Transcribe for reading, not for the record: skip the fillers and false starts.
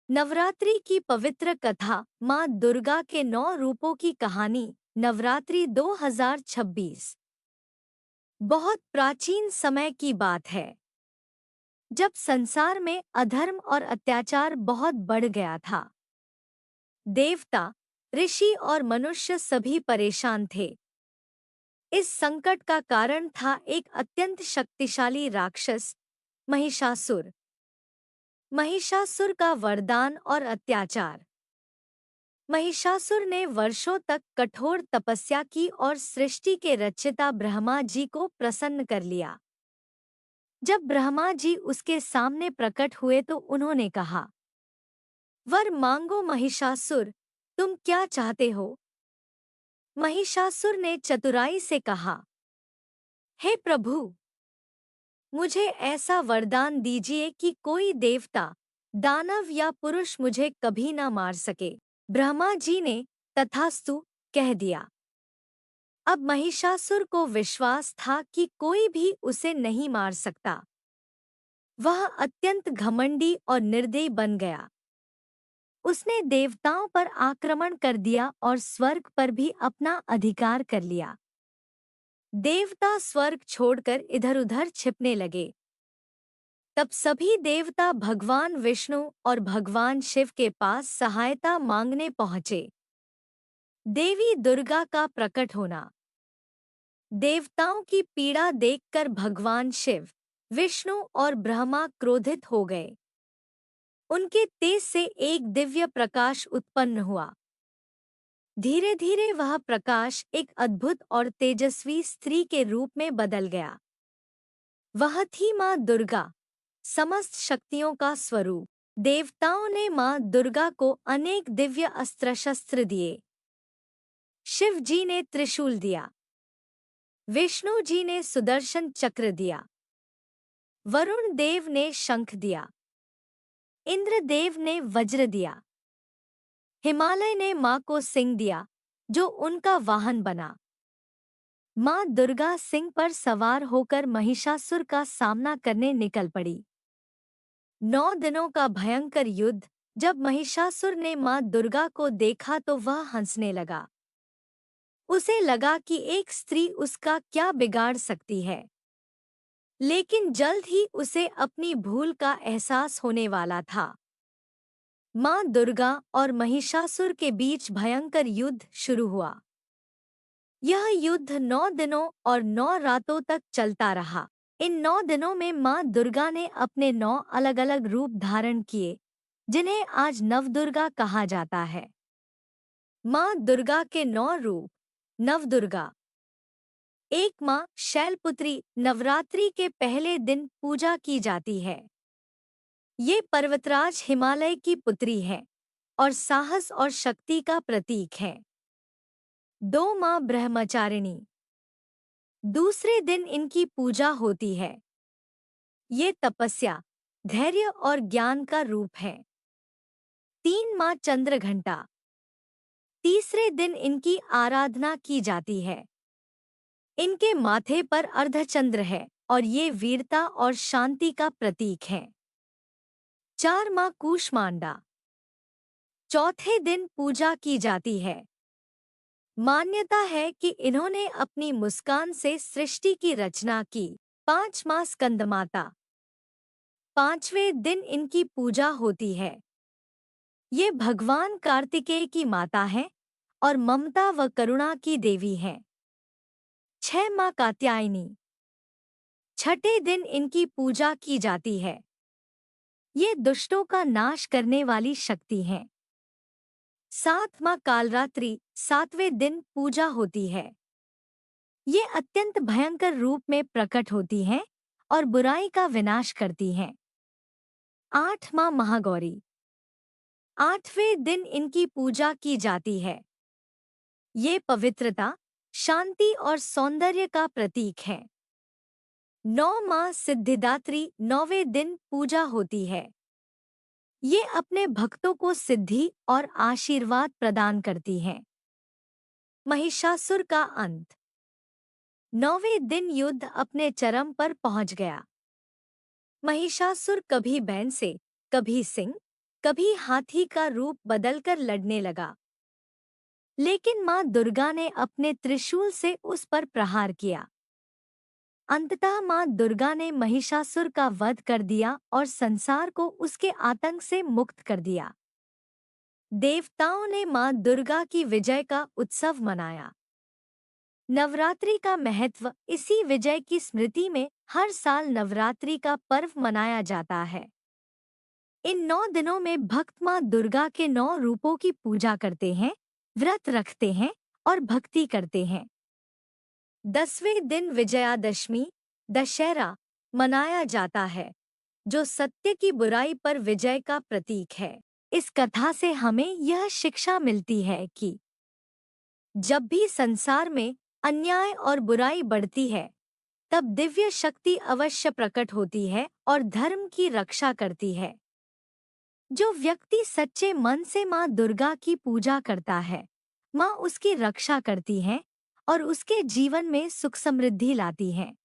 नवरात्रि की पवित्र कथा माँ दुर्गा के 9 रूपों की कहानी। नवरात्रि 2026 बहुत प्राचीन समय की बात है, जब संसार में अधर्म और अत्याचार बहुत बढ़ गया था। देवता, ऋषि और मनुष्य सभी परेशान थे। इस संकट का कारण था एक अत्यंत शक्तिशाली राक्षस, महिषासुर। महिषासुर का वरदान और अत्याचार। महिषासुर ने वर्षों तक कठोर तपस्या की और सृष्टि के रचयिता ब्रह्मा जी को प्रसन्न कर लिया। जब ब्रह्मा जी उसके सामने प्रकट हुए तो उन्होंने कहा, वर मांगो महिषासुर, तुम क्या चाहते हो? महिषासुर ने चतुराई से कहा, हे प्रभु, मुझे ऐसा वरदान दीजिए कि कोई देवता, दानव या पुरुष मुझे कभी ना मार सके। ब्रह्मा जी ने तथास्तु कह दिया। अब महिषासुर को विश्वास था कि कोई भी उसे नहीं मार सकता। वह अत्यंत घमंडी और निर्दयी बन गया। उसने देवताओं पर आक्रमण कर दिया और स्वर्ग पर भी अपना अधिकार कर लिया। देवता स्वर्ग छोड़कर इधर-उधर छिपने लगे। तब सभी देवता भगवान विष्णु और भगवान शिव के पास सहायता मांगने पहुंचे। देवी दुर्गा का प्रकट होना। देवताओं की पीड़ा देखकर भगवान शिव, विष्णु और ब्रह्मा क्रोधित हो गए। उनके तेज से एक दिव्य प्रकाश उत्पन्न हुआ। धीरे धीरे वह प्रकाश एक अद्भुत और तेजस्वी स्त्री के रूप में बदल गया। वह थी माँ दुर्गा, समस्त शक्तियों का स्वरूप। देवताओं ने माँ दुर्गा को अनेक दिव्य अस्त्र शस्त्र दिए। शिव जी ने त्रिशूल दिया, विष्णु जी ने सुदर्शन चक्र दिया, वरुण देव ने शंख दिया, इंद्र देव ने वज्र दिया, हिमालय ने मां को सिंह दिया, जो उनका वाहन बना। मां दुर्गा सिंह पर सवार होकर महिषासुर का सामना करने निकल पड़ी। 9 दिनों का भयंकर युद्ध। जब महिषासुर ने मां दुर्गा को देखा तो वह हंसने लगा। उसे लगा कि एक स्त्री उसका क्या बिगाड़ सकती है। लेकिन जल्द ही उसे अपनी भूल का एहसास होने वाला था। मां दुर्गा और महिषासुर के बीच भयंकर युद्ध शुरू हुआ। यह युद्ध 9 दिनों और 9 रातों तक चलता रहा। इन 9 दिनों में मां दुर्गा ने अपने 9 अलग-अलग रूप धारण किए, जिन्हें आज नवदुर्गा कहा जाता है। मां दुर्गा के 9 रूप। नवदुर्गा। एक मां शैलपुत्री नवरात्रि के पहले दिन पूजा की जाती है। ये पर्वतराज हिमालय की पुत्री है और साहस और शक्ति का प्रतीक है। 2 मां ब्रह्मचारिणी। दूसरे दिन इनकी पूजा होती है। ये तपस्या, धैर्य और ज्ञान का रूप है। 3 मां चंद्रघंटा। तीसरे दिन इनकी आराधना की जाती है। इनके माथे पर अर्धचंद्र है और ये वीरता और शांति का प्रतीक है। 4 मां कूष्मांडा। चौथे दिन पूजा की जाती है। मान्यता है कि इन्होंने अपनी मुस्कान से सृष्टि की रचना की। 5 मां स्कंदमाता। 5वें दिन इनकी पूजा होती है। ये भगवान कार्तिकेय की माता है और ममता व करुणा की देवी है। 6 मां कात्यायनी। छठे दिन इनकी पूजा की जाती है। ये दुष्टों का नाश करने वाली शक्ति हैं। 7 मां कालरात्रि। 7वें दिन पूजा होती है। ये अत्यंत भयंकर रूप में प्रकट होती हैं और बुराई का विनाश करती हैं। 8 मां महागौरी। 8वें दिन इनकी पूजा की जाती है। ये पवित्रता, शांति और सौंदर्य का प्रतीक है। 9 मां सिद्धिदात्री। 9वें दिन पूजा होती है। ये अपने भक्तों को सिद्धि और आशीर्वाद प्रदान करती हैं। महिषासुर का अंत। 9वें दिन युद्ध अपने चरम पर पहुंच गया। महिषासुर कभी बैल से, कभी सिंह, कभी हाथी का रूप बदलकर लड़ने लगा। लेकिन मां दुर्गा ने अपने त्रिशूल से उस पर प्रहार किया। अंततः मां दुर्गा ने महिषासुर का वध कर दिया और संसार को उसके आतंक से मुक्त कर दिया। देवताओं ने मां दुर्गा की विजय का उत्सव मनाया। नवरात्रि का महत्व। इसी विजय की स्मृति में हर साल नवरात्रि का पर्व मनाया जाता है। इन 9 दिनों में भक्त मां दुर्गा के 9 रूपों की पूजा करते हैं, व्रत रखते हैं और भक्ति करते हैं। 10वें दिन विजयादशमी, दशहरा, मनाया जाता है, जो सत्य की बुराई पर विजय का प्रतीक है। इस कथा से हमें यह शिक्षा मिलती है कि जब भी संसार में अन्याय और बुराई बढ़ती है, तब दिव्य शक्ति अवश्य प्रकट होती है और धर्म की रक्षा करती है। जो व्यक्ति सच्चे मन से मां दुर्गा की पूजा करता है, मां उसकी रक्षा करती है और उसके जीवन में सुख समृद्धि लाती है।